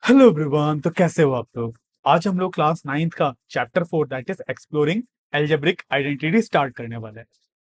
Hello everyone. तो कैसे हो आप लोग? आज हम लोग क्लास नाइन्थ का chapter 4 that is exploring algebraic identity start करने वाले हैं।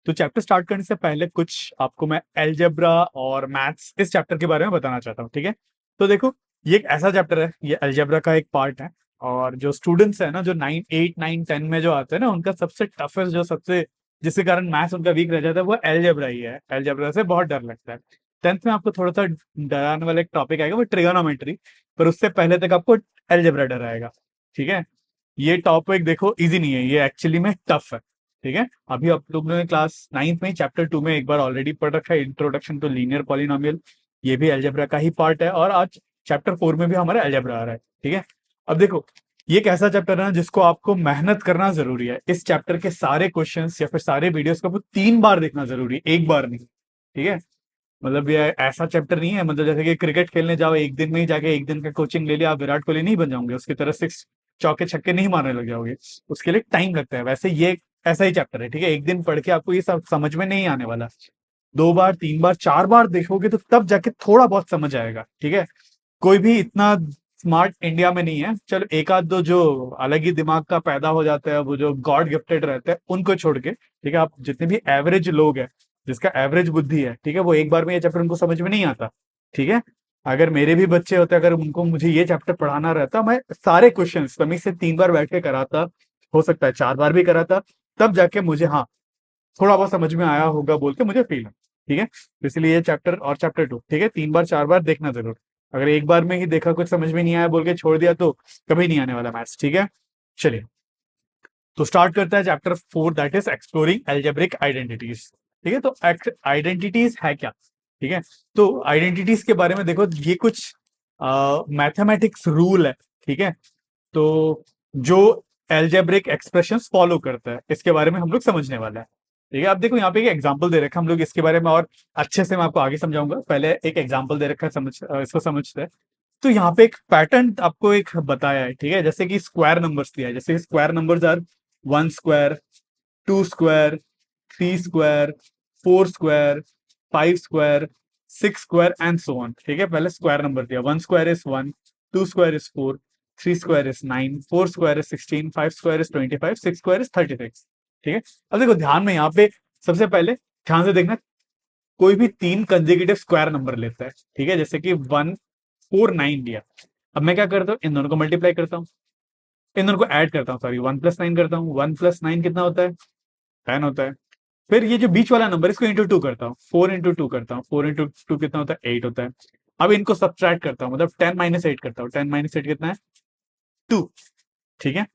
तो चैप्टर स्टार्ट करने से पहले कुछ आपको मैं एल्जेब्रा और मैथ्स इस चैप्टर के बारे में बताना चाहता हूँ, ठीक है? तो देखो, ये एक ऐसा चैप्टर है, ये एल्जेब्रा का एक पार्ट है। और जो स्टूडेंट्स है ना, जो 9 8 9 10 में जो आते हैं ना, उनका सबसे टफेस्ट, जो सबसे जिसके कारण मैथ्स उनका वीक रह जाता है, वो एल्जेब्रा ही है। एल्जेब्रा से बहुत डर लगता है। 10th में आपको थोड़ा सा डराने वाला एक टॉपिक आएगा, वो ट्रिगोनोमेट्री। पर उससे पहले तक आपको एल्जेब्रा डराएगा, ठीक है? ये टॉपिक देखो इजी नहीं है, ये एक्चुअली में टफ है, ठीक है? अभी आप लोगों ने क्लास नाइन्थ में चैप्टर 2 में एक बार ऑलरेडी पढ़ रखा है, इंट्रोडक्शन टू लीनियर पॉलिनोमियल। ये भी एल्जेब्रा का ही पार्ट है, और आज चैप्टर 4 में भी हमारा एल्जेब्रा आ रहा है, ठीक है? अब देखो, ये एक ऐसा चैप्टर है ना जिसको आपको मेहनत करना जरूरी है। इस चैप्टर के सारे क्वेश्चंस या फिर सारे वीडियोस को आपको 3 बार देखना जरूरी है, एक बार नहीं, ठीक है? मतलब ये ऐसा चैप्टर नहीं है, मतलब जैसे कि क्रिकेट खेलने जाओ, एक दिन में ही जाके एक दिन का कोचिंग ले लिया, आप विराट कोहली नहीं बन जाओगे, उसकी तरह सिक्स चौके छक्के नहीं मारने लग जाओगे। उसके लिए टाइम लगता है। वैसे ये ऐसा ही चैप्टर है, ठीक है? एक दिन पढ़ के आपको ये सब समझ में नहीं आने वाला। 2 बार 3 बार 4 बार देखोगे तो तब जाके थोड़ा बहुत समझ आएगा, ठीक है? कोई भी इतना स्मार्ट इंडिया में नहीं है। चलो एक आध दो जो अलग ही दिमाग का पैदा हो जाता है, वो जो गॉड गिफ्टेड रहते हैं, उनको छोड़ के, ठीक है, आप जितने भी एवरेज लोग हैं, जिसका एवरेज बुद्धि है, ठीक है, वो एक बार में ये चैप्टर उनको समझ में नहीं आता, ठीक है? अगर मेरे भी बच्चे होते, अगर उनको मुझे ये चैप्टर पढ़ाना रहता, मैं सारे क्वेश्चन तमीज से 3 बार बैठ के कराता, हो सकता है 4 बार भी कराता, तब जाके मुझे, हाँ, थोड़ा बहुत समझ में आया होगा बोल के मुझे फील है, ठीक है? तो इसलिए ये चैप्टर और चैप्टर 2, ठीक है, 3 बार 4 बार देखना जरूर। अगर एक बार में ही देखा, कुछ समझ में नहीं आया बोल के छोड़ दिया, तो कभी नहीं आने वाला मैथ्स, ठीक है? चलिए, तो स्टार्ट करता है chapter 4 that is exploring algebraic identities. ठीक है, तो आइडेंटिटीज है क्या? ठीक है, तो आइडेंटिटीज के बारे में देखो, ये कुछ मैथमेटिक्स रूल है, ठीक है? तो जो एल्जेब्रिक एक्सप्रेशंस फॉलो करता है, इसके बारे में हम लोग समझने वाला है, ठीक है? अब देखो, यहाँ पे एक एग्जांपल दे रखा है, हम लोग इसके बारे में और अच्छे से मैं आपको आगे समझाऊंगा। पहले एक एग्जांपल दे रखा है, इसको समझते हैं। तो यहाँ पे एक पैटर्न आपको एक बताया है, ठीक है? जैसे कि स्क्वायर नंबर्स दिया है, जैसे square numbers are 1 square, 2 square, 3 square, 4 square, 5 square, 6 square and so on, ठीक है? पहले स्क्वायर नंबर दिया, 1 square is 1, 2 square is 4, 3 square is 9, 4 square is 16, 5 square is 25, 6 square is 36, ठीक है? अब देखो ध्यान में, यहाँ पे सबसे पहले ध्यान से देखना, कोई भी 3 कंसेक्यूटिव स्क्वायर नंबर लेता है, ठीक है? जैसे कि 1 4 9 लिया। अब मैं क्या करता हूँ, इन दोनों को मल्टीप्लाई करता हूँ, इन दोनों को ऐड करता हूँ, सॉरी, 1 + 9 करता हूँ। 1 + 9 कितना होता है? 10 होता है। फिर ये जो बीच वाला नंबर, इसको इंटू 2 करता हूँ, 4 × 2 करता हूँ, 4 × 2 कितना होता है? 8 होता है। अब इनको सब्ट्रैक्ट करता हूँ, मतलब 10 - 8 करता हूँ, 10 - 8 कितना है? 2, ठीक है?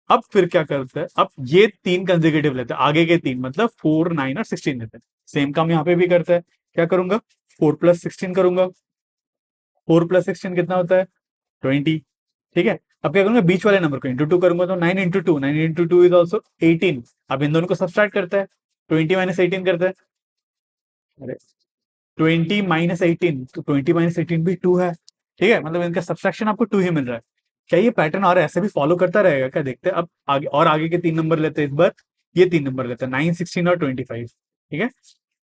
अब फिर क्या करता है, अब ये 3 कंसेक्यूटिव लेते हैं, आगे के 3, मतलब 4 9 और 16 लेते हैं। सेम काम यहाँ पे भी करता है। क्या करूंगा? 4 + 16 करूंगा। 4 + 16 कितना होता है? 20, ठीक है? अब क्या करूंगा, बीच वाले नंबर को इंटू 2 करूंगा, तो 9 × 2, 9 × 2 इज ऑल्सो 18। अब इन दोनों को सब्सट्रैक्ट करता है, 20 - 18 करता है। अरे, 20 - 18, तो 20 - 18 भी 2 है, ठीक है? मतलब इनका सब्सट्रैक्शन आपको 2 ही मिल रहा है। क्या ये पैटर्न और ऐसे भी फॉलो करता रहेगा क्या? देखते हैं। अब आगे, और आगे के 3 नंबर लेते हैं, इस बार ये 3 नंबर लेते हैं, 9 16 और 25, ठीक है?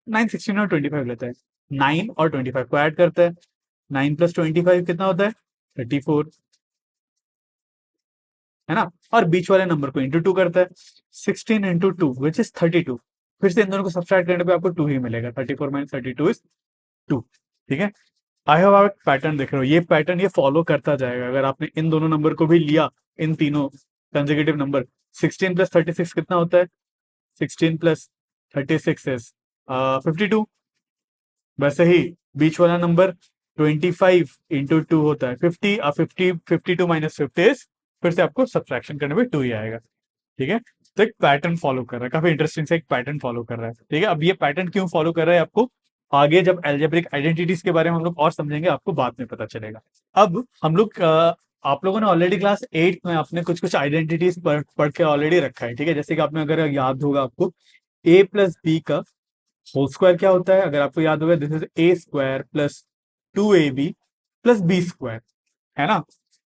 9 16 और 25 लेते हैं, 9 और 25 को ऐड करते हैं, 9 + 25 कितना होता है? 34, है ना? और बीच वाले नंबर को इंटू 2 करता है, 16 × 2 विच इज 32। फिर से इन दोनों को सब्सट्रैक्ट करने पे आपको 2 ही मिलेगा, 34 - 32 इज 2, ठीक है? आई होप आप पैटर्न देख रहे हो, ये पैटर्न ये फॉलो करता जाएगा। अगर आपने इन दोनों नंबर को भी लिया, इन तीनों कंसेक्यूटिव नंबर, 16 + 36 कितना होता है? 16 + 36 इज 52। वैसे ही बीच वाला नंबर 25 × 2 होता है 50, 52 - 50 इज, फिर से आपको सब्सट्रैक्शन करने में 2 ही आएगा, ठीक है? तो एक पैटर्न फॉलो कर रहा है, काफी इंटरेस्टिंग से एक पैटर्न फॉलो कर रहा है, ठीक है? अब ये पैटर्न क्यों फॉलो कर रहा है, आपको आगे जब एल्जेब्रिक आइडेंटिटीज के बारे में हम लोग और समझेंगे, आपको बाद में पता चलेगा। अब हम लोग आप लोगों ने ऑलरेडी क्लास 8 में अपने कुछ कुछ आइडेंटिटीज पढ़ के ऑलरेडी रखा है, ठीक है? जैसे कि आपने, अगर याद होगा आपको, a + b का होल स्क्वायर क्या होता है? अगर आपको याद होगा, this is a² + 2ab + b², है ना?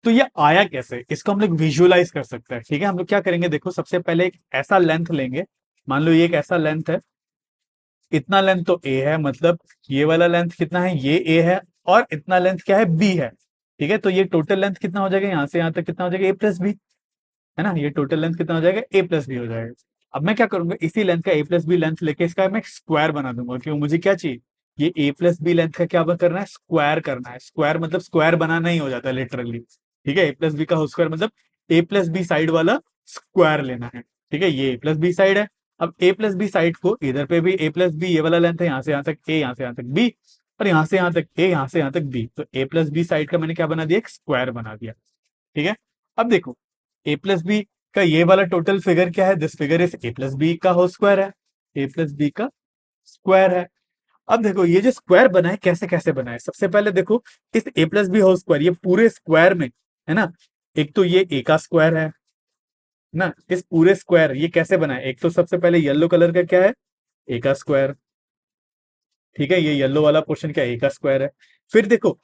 तो ये आया कैसे, इसको हम लोग विजुअलाइज कर सकते हैं, ठीक है? हम लोग क्या करेंगे, देखो, सबसे पहले एक ऐसा लेंथ लेंगे, मान लो ये एक ऐसा लेंथ है, इतना लेंथ तो ए है, मतलब ये वाला लेंथ कितना है? ये ए है, और इतना लेंथ क्या है? बी है। ठीक है, तो ये टोटल लेंथ कितना हो जाएगा, यहाँ से यहाँ तक कितना हो जाएगा, ए प्लस बी, है ना, ये टोटल लेंथ कितना हो जाएगा, ए प्लस बी हो जाएगा। अब मैं क्या करूंगा, इसी लेंथ का ए प्लस बी लेंथ लेके इसका मैं स्क्वायर बना दूंगा, क्यों, मुझे क्या चाहिए, ये ए प्लस बी लेंथ का क्या करना है, स्क्वायर करना है। स्क्वायर मतलब स्क्वायर बनाना ही हो जाता है लिटरली। ठीक है, ए प्लस बी का होल स्क्वायर मतलब ए प्लस बी साइड वाला स्क्वायर लेना है। ठीक है, ये ए प्लस बी साइड है। अब ए प्लस बी साइड को इधर पे भी ए प्लस बी, ये वाला लेंथ है, यहाँ से यहाँ तक ए, यहाँ से यहाँ तक बी, और यहाँ से यहाँ तक ए, यहाँ से यहाँ तक बी, तो ए प्लस बी साइड का मैंने क्या बना दिया, एक स्क्वायर बना दिया। ठीक है, अब देखो ए प्लस बी का ये वाला टोटल फिगर क्या है, this figure is a plus B का होल स्क्वायर है, ए प्लस बी का स्क्वायर है। अब देखो ये जो स्क्वायर बना है कैसे कैसे बना है, सबसे पहले देखो इस ए प्लस बी होल स्क्वायर, ये पूरे स्क्वायर में है ना, एक तो ये ए का स्क्वायर है ना, इस पूरे स्क्वायर ये कैसे बना है, एक तो सबसे पहले येलो कलर का क्या है, ए का स्क्वायर। ठीक है, ये येलो वाला पोर्शन क्या है, ए का स्क्वायर है। फिर देखो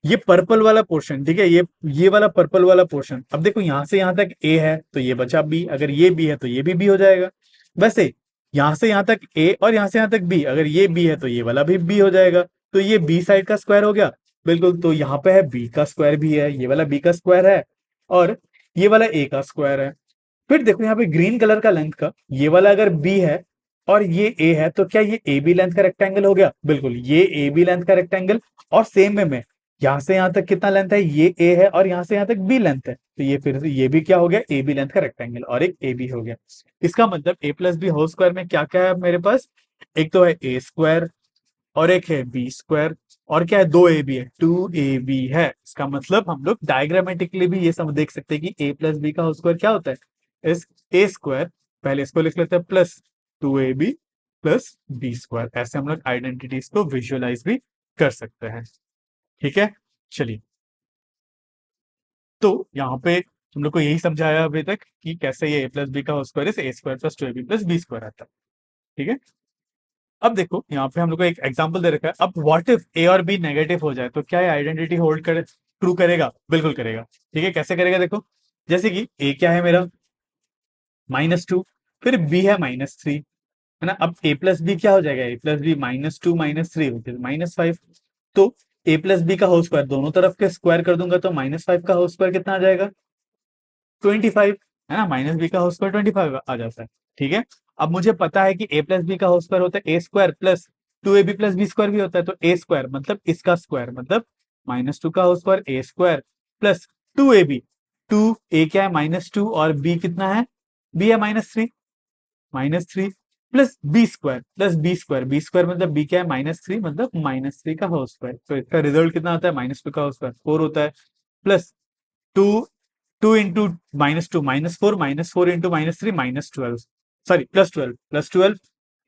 ये पर्पल वाला पोर्शन, ठीक है, ये वाला पर्पल वाला पोर्शन, अब देखो यहां से यहां तक ए है तो ये बचा बी, अगर ये बी है तो ये भी बी हो जाएगा। वैसे यहां से यहां तक ए और यहां से यहां तक बी, अगर ये बी है तो ये वाला भी बी हो जाएगा, तो ये बी साइड का स्क्वायर हो गया। बिल्कुल, तो यहाँ पे है बी का स्क्वायर भी है, ये वाला बी का स्क्वायर है, और ये वाला ए का स्क्वायर है। फिर देखो यहाँ पे ग्रीन कलर का लेंथ का ये वाला अगर बी है और ये ए है, तो क्या ये ए बी लेंथ का रेक्टेंगल हो गया, बिल्कुल ये ए बी लेंथ का रेक्टेंगल। और सेम वे में यहां से यहां तक कितना लेंथ है, ये ए है, और यहां से यहां तक बी लेंथ है, तो ये फिर से ये भी क्या हो गया, ए बी लेंथ का रेक्टेंगल, और एक ए बी हो गया। इसका मतलब A plus B whole square में क्या क्या है मेरे पास, एक तो है ए स्क्वायर, और एक है बी स्क्वायर, और क्या है, दो ए बी है, टू ए बी है। इसका मतलब हम लोग डायग्रामेटिकली भी ये सब देख सकते हैं कि ए प्लस बी का होल स्क्वायर क्या होता है, इस ए स्क्वायर, पहले इसको लिख लेते हैं, plus two A B plus B square. ऐसे हम लोग आइडेंटिटीज को विजुअलाइज भी कर सकते हैं। ठीक है, चलिए, तो यहाँ पे हम लोग को यही समझाया अभी तक कि कैसे ये ए प्लस बी का whole square is A square plus two A B plus B square आता है। ठीक है, अब देखो यहाँ पे हम लोग को एक एग्जांपल दे रखा है, अब व्हाट इफ ए और बी नेगेटिव हो जाए तो क्या ये आइडेंटिटी होल्ड करे, ट्रू करेगा, बिल्कुल करेगा। ठीक है, कैसे करेगा, देखो जैसे कि ए क्या है मेरा -2, फिर बी है -3, है ना, अब ए प्लस बी क्या हो जाएगा, ए प्लस बी -2 -3 -5, तो ए प्लस बी का होल स्क्वायर दोनों तरफ के स्क्वायर कर दूंगा तो -5 का होल स्क्वायर कितना आ जाएगा, 25, है ना, माइनस बी का होल स्क्वायर 25 आ जाता है। ठीक है, अब मुझे पता है कि ए प्लस बी का होल स्क्वायर होता है A square plus two A B plus B square भी होता है, तो ए स्क्वायर मतलब इसका स्क्वायर, मतलब -2 का whole square A square plus two A B, two A क्या है -2 और बी कितना है, बी है -3, -3 plus B square plus B square मतलब बी क्या है -3 मतलब -3 का होल स्क्वायर, तो इसका रिजल्ट कितना आता है, -2 का होल स्क्वायर 4 होता है, plus two, two into -2 -4, -4 into -3 -12, sorry +12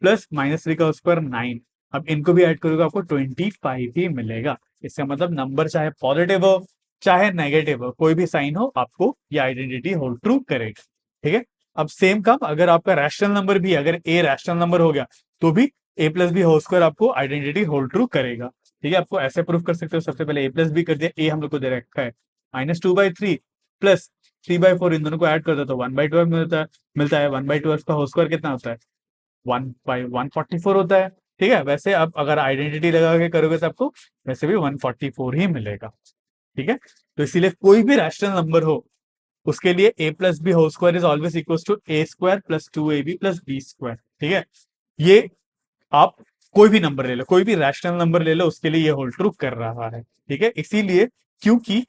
plus -3 का स्क्वायर 9। अब इनको भी ऐड करोगे आपको 25 ही मिलेगा। इसका मतलब नंबर चाहे पॉजिटिव हो चाहे नेगेटिव हो, कोई भी साइन हो, आपको ये आइडेंटिटी होल्ड ट्रू करेगा। ठीक है, अब सेम काम अगर आपका रैशनल नंबर भी, अगर ए रैशनल नंबर हो गया तो भी ए प्लस बी होल स्क्वायर आपको आइडेंटिटी होल्ड ट्रू करेगा। ठीक है, आपको ऐसे प्रूफ कर सकते हो, सबसे पहले ए प्लस बी कर दिया, ए हम लोग को दे रखा है -2/3 प्लस 3/4, इन दोनों को ऐड कर दो तो 1/12 मिलता है 1/12 का होल स्क्वायर कितना होता है, 1/144 होता है। ठीक है, वैसे अब अगर आइडेंटिटी लगा के करोगे तो आपको वैसे भी 144 ही मिलेगा। ठीक है, तो इसीलिए कोई भी रैशनल नंबर हो उसके लिए A plus B whole square is always equal to A square plus two A B plus B square. ठीक है, ये आप कोई भी नंबर ले लो, कोई भी रैशनल नंबर ले लो, उसके लिए ये होल्ड ट्रू कर रहा है। ठीक है, इसीलिए क्योंकि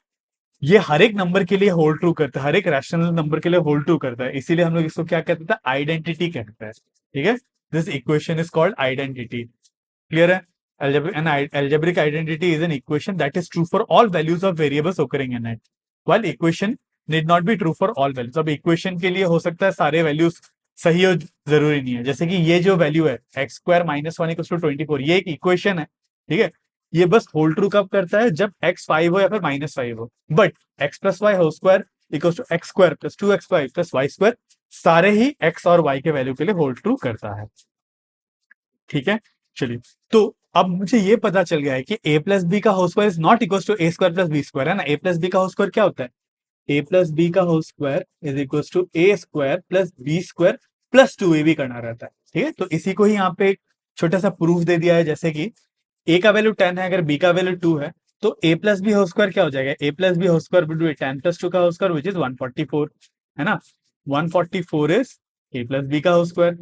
ये हर एक नंबर के लिए होल्ड ट्रू करता है, हर एक रैशनल नंबर के लिए होल्ड ट्रू करता है, इसीलिए हम लोग इसको क्या कहते हैं, आइडेंटिटी कहते हैं। ठीक है, this equation is called identity. Clear है, an algebraic identity is an equation that is true for all values of variables occurring in it, while equation need not be true for all values। अब equation के लिए हो सकता है सारे values सही हो, जरूरी नहीं है। जैसे कि ये जो वैल्यू है x² - 1 = 24, ये एक इक्वेशन है। ठीक है, ये बस होल्ड ट्रू कब करता है, जब x 5 हो या फिर -5 हो, but x + y whole square equal to x² + 2xy + y² सारे ही x और y के वैल्यू के लिए होल्ड ट्रू करता है। ठीक है, चलिए, तो अब मुझे ये पता चल गया है कि a प्लस बी का whole square is not equal to A square plus B square, है ना। a प्लस बी का होल स्क्वायर क्या होता है, ए प्लस बी का whole square is equal to A square plus B square plus two A b करना रहता है। ठीक है, तो इसी को ही यहाँ पे एक छोटा सा प्रूफ दे दिया है, जैसे कि ए का वैल्यू 10 है, अगर बी का वैल्यू 2 है तो ए प्लस बी होल स्क्वायर क्या हो जाएगा, ए plus B whole square would be 10 plus 2 का होल स्क्वायर विच इज 144, है ना। 144 इज ए प्लस बी का whole square.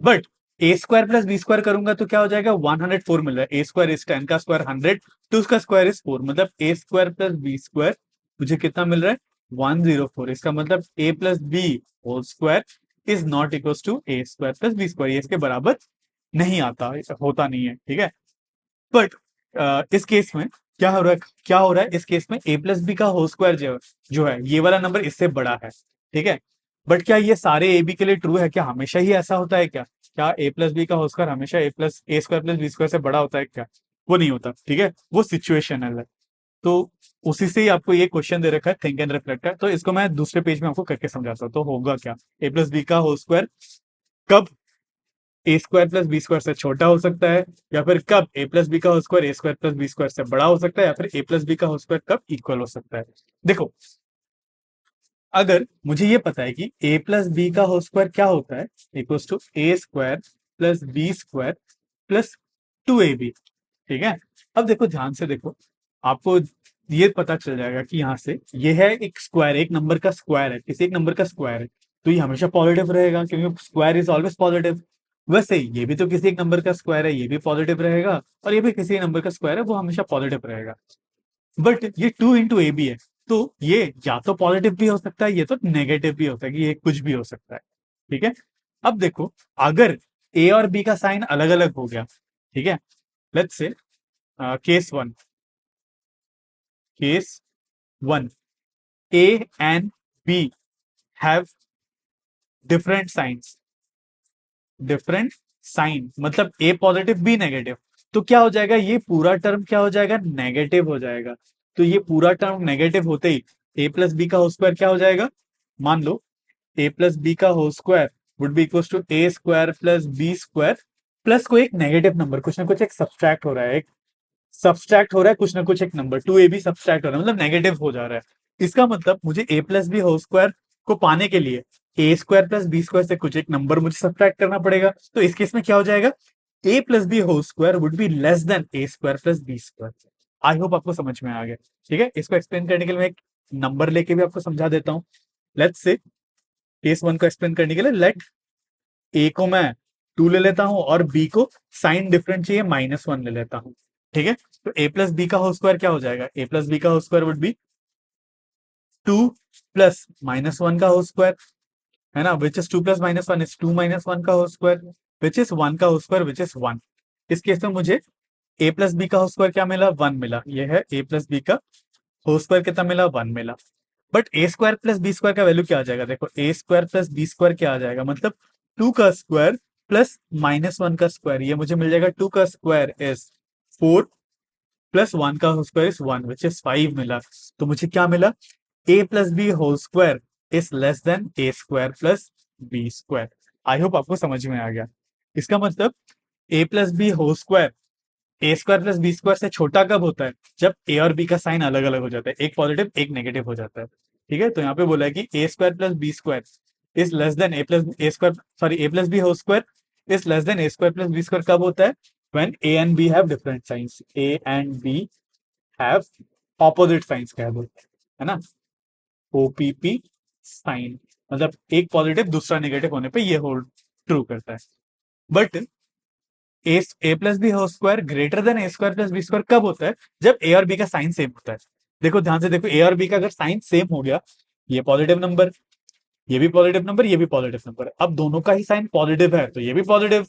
But A square plus B square करूंगा तो क्या हो जाएगा, 104 मिल रहा है। ए स्क्वायर इज 10 का स्क्वायर 100, 2 का स्क्वायर इज 4, मतलब A square plus B square मुझे कितना मिल रहा है, 104। इसका मतलब A plus B whole square is not equal to A square plus B square, ये इसके बराबर नहीं आता, होता नहीं है, ठीक है। बट इस केस में क्या हो रहा है, क्या हो रहा है इस केस में, ए प्लस बी का होल स्क्वायर जो है ये वाला नंबर इससे बड़ा है, ठीक है। बट क्या ये सारे ए बी के लिए ट्रू है, क्या हमेशा ही ऐसा होता है क्या, क्या ए प्लस बी का होल स्क्वायर हमेशा ए स्क्वायर प्लस बी स्क्वायर से बड़ा होता है क्या, वो नहीं होता, ठीक है, वो सिचुएशनल है। तो उसी से ही आपको ये क्वेश्चन दे रखा है थिंक एंड रिफ्लेक्ट का, तो इसको मैं दूसरे पेज में आपको करके समझाता हूँ। तो होगा क्या, ए प्लस बी का होल स्क्वायर कब ए स्क्वायर प्लस बी स्क्वायर से छोटा हो सकता है, या फिर कब ए प्लस बी का होल स्क्वायर ए स्क्वायर प्लस बी स्क्वायर से बड़ा हो सकता है, या फिर ए प्लस बी का होल स्क्वायर कब इक्वल हो सकता है। देखो, अगर मुझे ये पता है कि ए प्लस बी का होल स्क्वायर क्या होता है, equals to A square plus B square plus 2ab, ठीक है। अब देखो ध्यान से देखो, आपको ये पता चल जाएगा कि यहाँ से ये है एक स्क्वायर, एक नंबर का स्क्वायर है, किसी एक नंबर का स्क्वायर है, तो ये हमेशा पॉजिटिव रहेगा क्योंकि स्क्वायर इज ऑलवेज पॉजिटिव। वैसे ही ये भी तो किसी एक नंबर का स्क्वायर है, ये भी पॉजिटिव रहेगा, और ये भी किसी एक नंबर का स्क्वायर है, वो हमेशा पॉजिटिव रहेगा। बट ये 2 इंटू ए बी है, तो ये या तो पॉजिटिव भी हो सकता है, ये तो नेगेटिव भी हो सकता है, ये कुछ भी हो सकता है, ठीक है। अब देखो, अगर ए और बी का साइन अलग अलग हो गया, ठीक है, let's say case 1, case 1 a and B have different signs, different sign मतलब ए पॉजिटिव बी नेगेटिव, तो क्या हो जाएगा, ये पूरा टर्म क्या हो जाएगा, नेगेटिव हो जाएगा। तो ये पूरा टर्म नेगेटिव होते ही ए प्लस बी का होल स्क्वायर क्या हो जाएगा, मान लो ए प्लस बी का whole square would be equal to A square plus B square plus कोई एक नेगेटिव नंबर, कुछ ना कुछ एक सब्सट्रैक्ट हो रहा है, एक सब्सट्रैक्ट हो रहा है कुछ ना कुछ एक नंबर, 2ab सब्सट्रैक्ट हो रहा है, मतलब नेगेटिव हो जा रहा है। इसका मतलब मुझे ए प्लस बी होल स्क्वायर को पाने के लिए ए स्क्वायर प्लस बी स्क्वायर से कुछ एक नंबर मुझे सब्सट्रैक्ट करना पड़ेगा। तो इस केस में क्या हो जाएगा, ए plus B whole square would be less than A square plus B square. I hope आपको समझ में आ गया, ठीक है। इसको एक्सप्लेन करने के लिए मैं एक नंबर लेके भी आपको समझा देता हूँ। लेट्स से केस 1 को एक्सप्लेन करने के लिए लेट ए को मैं 2 ले लेता हूं और बी को साइन डिफरेंट चाहिए -1 ले लेता हूं, ठीक है। तो ए प्लस बी का होल स्क्वायर क्या हो जाएगा, ए प्लस बी का whole square would be 2 plus -1 का होल स्क्वायर, है ना, विच इज 2 प्लस -1 इज 2 -1 का होल स्क्वायर विच इज 1 का होल स्क्वायर विच इज 1। इस केस में मुझे ए प्लस बी का होल स्क्वायर क्या मिला, 1 मिला। ये है ए प्लस बी का होल स्क्वायर कितना मिला, 1 मिला। But A square plus B square का वैल्यू क्या आ जाएगा, देखो a square plus B square क्या आ जाएगा, मतलब 2 का स्क्वायर प्लस -1 का स्क्वायर, ये मुझे मिल जाएगा 2 का स्क्वायर इज 4 प्लस 1 का स्क्वायर इज 1 विच इज 5 मिला। तो मुझे क्या मिला, ए plus B whole square is less than A square plus B square. I hope आपको समझ में आ गया। इसका मतलब A plus B whole square A square plus B square से छोटा कब होता है, जब ए और बी का साइन अलग अलग हो जाता है, एक पॉजिटिव एक नेगेटिव हो जाता है, ठीक है। तो यहाँ पे बोला है कि A square plus B square is less than A square sorry A plus B whole square is less than A square plus B square कब होता है, when A and B have different signs, A and B have opposite signs कह दो, है ना, OPP sign, मतलब एक positive दूसरा नेगेटिव होने पे ये होल्ड ट्रू करता है। But a plus B whole square greater than A square plus B square कब होता है, जब ए और बी का साइन सेम होता है। देखो ध्यान से देखो, ए और बी का अगर साइन सेम हो गया, ये पॉजिटिव नंबर, ये भी पॉजिटिव नंबर, ये भी पॉजिटिव नंबर, अब दोनों का ही साइन पॉजिटिव है तो ये भी पॉजिटिव,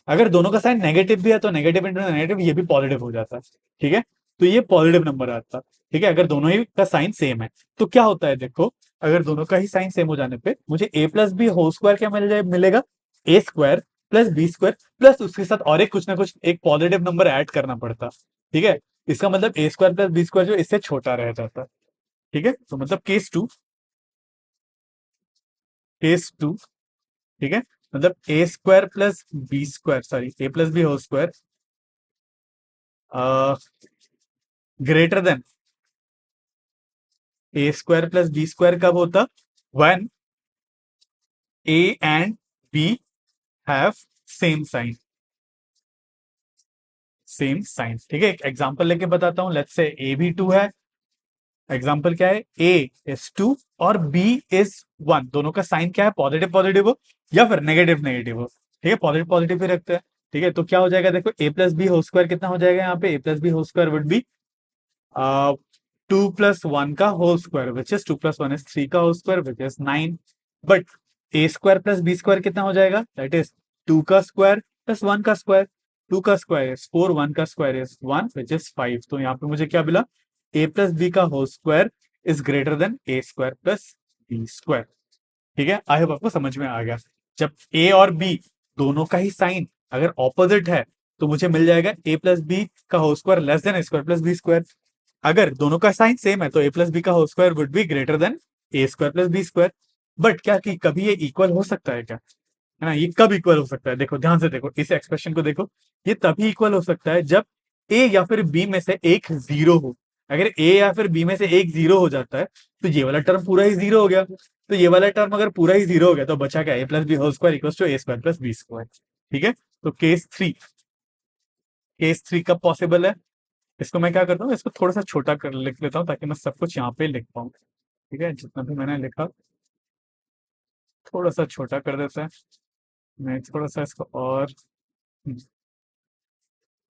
अगर दोनों का साइन नेगेटिव भी है तो नेगेटिव इंटू नेगेटिव ये भी पॉजिटिव हो जाता है, ठीक है। तो ये पॉजिटिव नंबर आता है, ठीक है, अगर दोनों ही का साइन सेम है। तो क्या होता है देखो, अगर दोनों का ही साइन सेम हो जाने पे मुझे ए प्लस बी होल स्क्वायर क्या मिलेगा, A square plus B square plus उसके साथ और एक कुछ ना कुछ एक पॉजिटिव नंबर ऐड करना पड़ता, ठीक है। इसका मतलब A square plus B square जो इससे छोटा रह जाता, ठीक है। तो मतलब केस टू, ठीक है, मतलब A square plus B square sorry A plus B whole square greater than A square plus B square कब होता, when A and B have same sign, same sign. ठीक है, एक एग्जांपल लेके बताता हूं। लेट्स से ए भी 2 है। एग्जाम्पल क्या है, ए इज 2 और बी इज 1। दोनों का साइन क्या है, पॉजिटिव पॉजिटिव हो या फिर नेगेटिव नेगेटिव हो। ठीक है, पॉजिटिव पॉजिटिव ही रखते हैं। ठीक है, तो क्या हो जाएगा, देखो A plus B whole square कितना हो जाएगा, यहाँ पे A plus B whole square would be 2+1 का whole square which is 2+1 is 3 का whole square which is 9। But A square plus B square कितना हो जाएगा, दैट इज 2 का स्क्वायर प्लस 1 का स्क्वायर। 2 का स्क्वायर इज 4, 1 का स्क्वायर इज 1 विच इज 5। तो यहाँ पे मुझे क्या मिला, ए प्लस बी का whole square is greater than A square plus B square. ठीक है, आई होप आपको समझ में आ गया। जब ए और बी दोनों का ही साइन अगर ऑपोजिट है तो मुझे मिल जाएगा ए प्लस बी का होल स्क्वायर लेस देन ए स्क्वायर प्लस बी स्क्वायर। अगर दोनों का साइन सेम है तो ए प्लस बी का whole square would be greater than A square plus B square. But क्या कि कभी ये इक्वल हो सकता है क्या, है ना, ये कब इक्वल हो सकता है, देखो ध्यान से देखो इस एक्सप्रेशन को देखो। ये तभी इक्वल हो सकता है जब ए या फिर बी में से एक जीरो हो। अगर ए या फिर बी में से एक जीरो हो जाता है तो ये वाला टर्म पूरा ही जीरो हो गया। तो ये वाला टर्म अगर पूरा ही जीरो हो गया तो बचा क्या, A plus B whole square equal to A square plus B square. ठीक है, तो केस थ्री कब पॉसिबल है, इसको मैं क्या करता हूँ, इसको थोड़ा सा छोटा कर लिख लेता हूँ ताकि मैं सब कुछ यहाँ पे लिख पाऊँ। ठीक है, जितना भी मैंने लिखा थोड़ा सा छोटा कर देता है। मैं थोड़ा सा इसको और,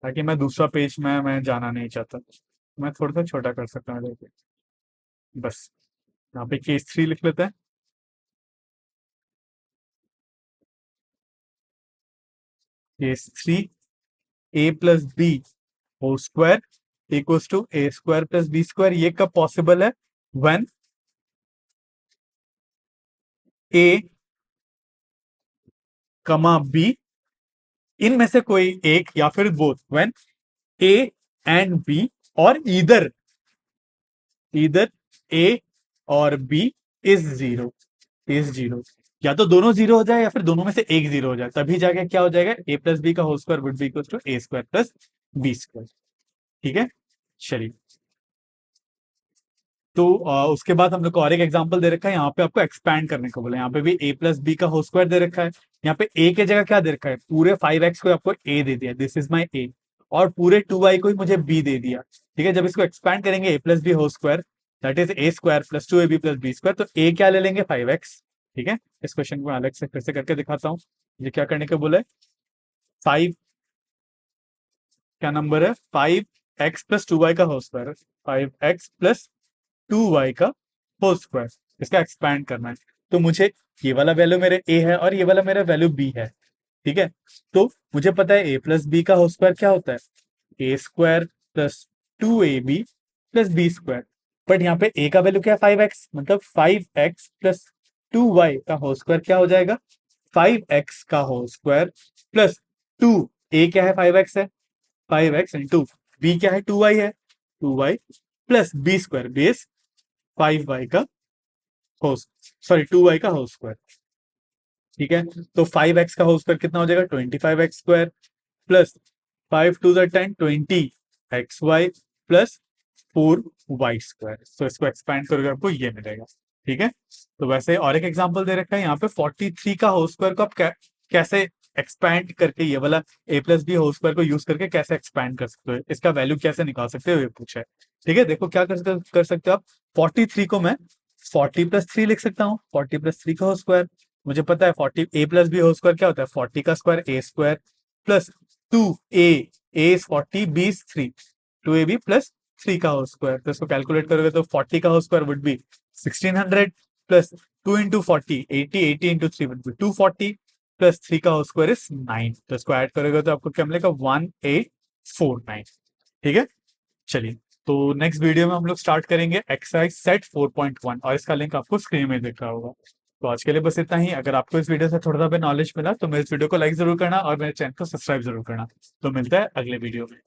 ताकि मैं दूसरा पेज में मैं जाना नहीं चाहता, मैं थोड़ा सा छोटा कर सकता हूँ देखिए। बस यहाँ पे केस 3 लिख लेते हैं। Case 3, a plus B whole square equals to A square plus B square. ये कब पॉसिबल है, व्हेन ए कमा बी इनमें से कोई एक या फिर both, when A and b और ईदर ए और बी इज जीरो। या तो दोनों जीरो हो जाए या फिर दोनों में से एक जीरो हो जाए, तभी जाके क्या हो जाएगा, ए प्लस बी का whole square would be equal to A square plus B square. ठीक है, चलिए। तो उसके बाद हम लोग को और एक एग्जांपल दे रखा है, यहाँ पे आपको एक्सपैंड करने को बोला। यहाँ पे भी ए प्लस बी का होल स्क्वायर दे रखा है। यहाँ पे ए के जगह क्या दे रखा है, पूरे 5x को आपको ए दे दिया, दिस इज माई ए, और पूरे 2y को ही मुझे बी दे दिया। ठीक है, जब इसको एक्सपैंड करेंगे A plus B whole square that is A square plus 2ab plus B square, तो ए क्या ले लेंगे, 5x। ठीक है, इस क्वेश्चन को मैं अलग से फिर से करके दिखाता हूँ। ये क्या करने को बोला है, 5 क्या नंबर है, 5x प्लस 2y का whole square, 5x plus 2y का होल स्क्वायर, इसका एक्सपैंड करना है। तो मुझे ये वाला वैल्यू मेरे a है और ये वाला मेरा वैल्यू b है। ठीक है, तो मुझे पता है a प्लस बी का होल स्क्वायर क्या होता है, A square plus 2ab plus B square. But यहाँ पे a का वैल्यू क्या है, 5x, मतलब 5x प्लस 2y का होल स्क्वायर क्या हो जाएगा, 5x का होल स्क्वायर प्लस 2, a क्या है, 5x है, 5x इंटू बी क्या है, 2y है, 2y plus B square, base 5y का होल, सॉरी 2y का होल स्क्वायर। ठीक है, तो 5x का होल स्क्वायर कितना हो जाएगा, 25x square plus 5 to the 10 20xy plus 4y square. तो इसको एक्सपैंड करोगे आपको ये मिलेगा। ठीक है, तो वैसे और एक एग्जांपल दे रखा है यहाँ पे 43 का होल स्क्वायर को आप कैसे एक्सपैंड करके, ये वाला ए प्लस बी होल स्क्वायर को यूज करके कैसे एक्सपैंड कर सकते हो, इसका वैल्यू कैसे निकाल सकते हो, ये पूछा है। ठीक है, देखो क्या कर सकते हो आप, 43 को मैं 40 प्लस 3 लिख सकता हूँ, 40 प्लस 3 का होल स्क्वायर। मुझे पता है 40 a plus B whole square क्या होता है, 40 का square A square plus 2a, a is 40, b is 3, 2ab plus 3 का होल स्क्वायर। तो इसको कैलकुलेट करोगे तो 40 का whole square would be 1600 plus 2 into 40 80, 80 into 3 would be 240 plus 3 का होल स्क्वायर इज 9। तो इसको ऐड करोगे तो आपको क्या मिलेगा, 1849। ठीक है, चलिए। तो नेक्स्ट वीडियो में हम लोग स्टार्ट करेंगे एक्सरसाइज सेट 4.1 और इसका लिंक आपको स्क्रीन में दिख रहा होगा। तो आज के लिए बस इतना ही। अगर आपको इस वीडियो से थोड़ा सा भी नॉलेज मिला तो मेरे इस वीडियो को लाइक जरूर करना और मेरे चैनल को सब्सक्राइब जरूर करना। तो मिलता है अगले वीडियो में।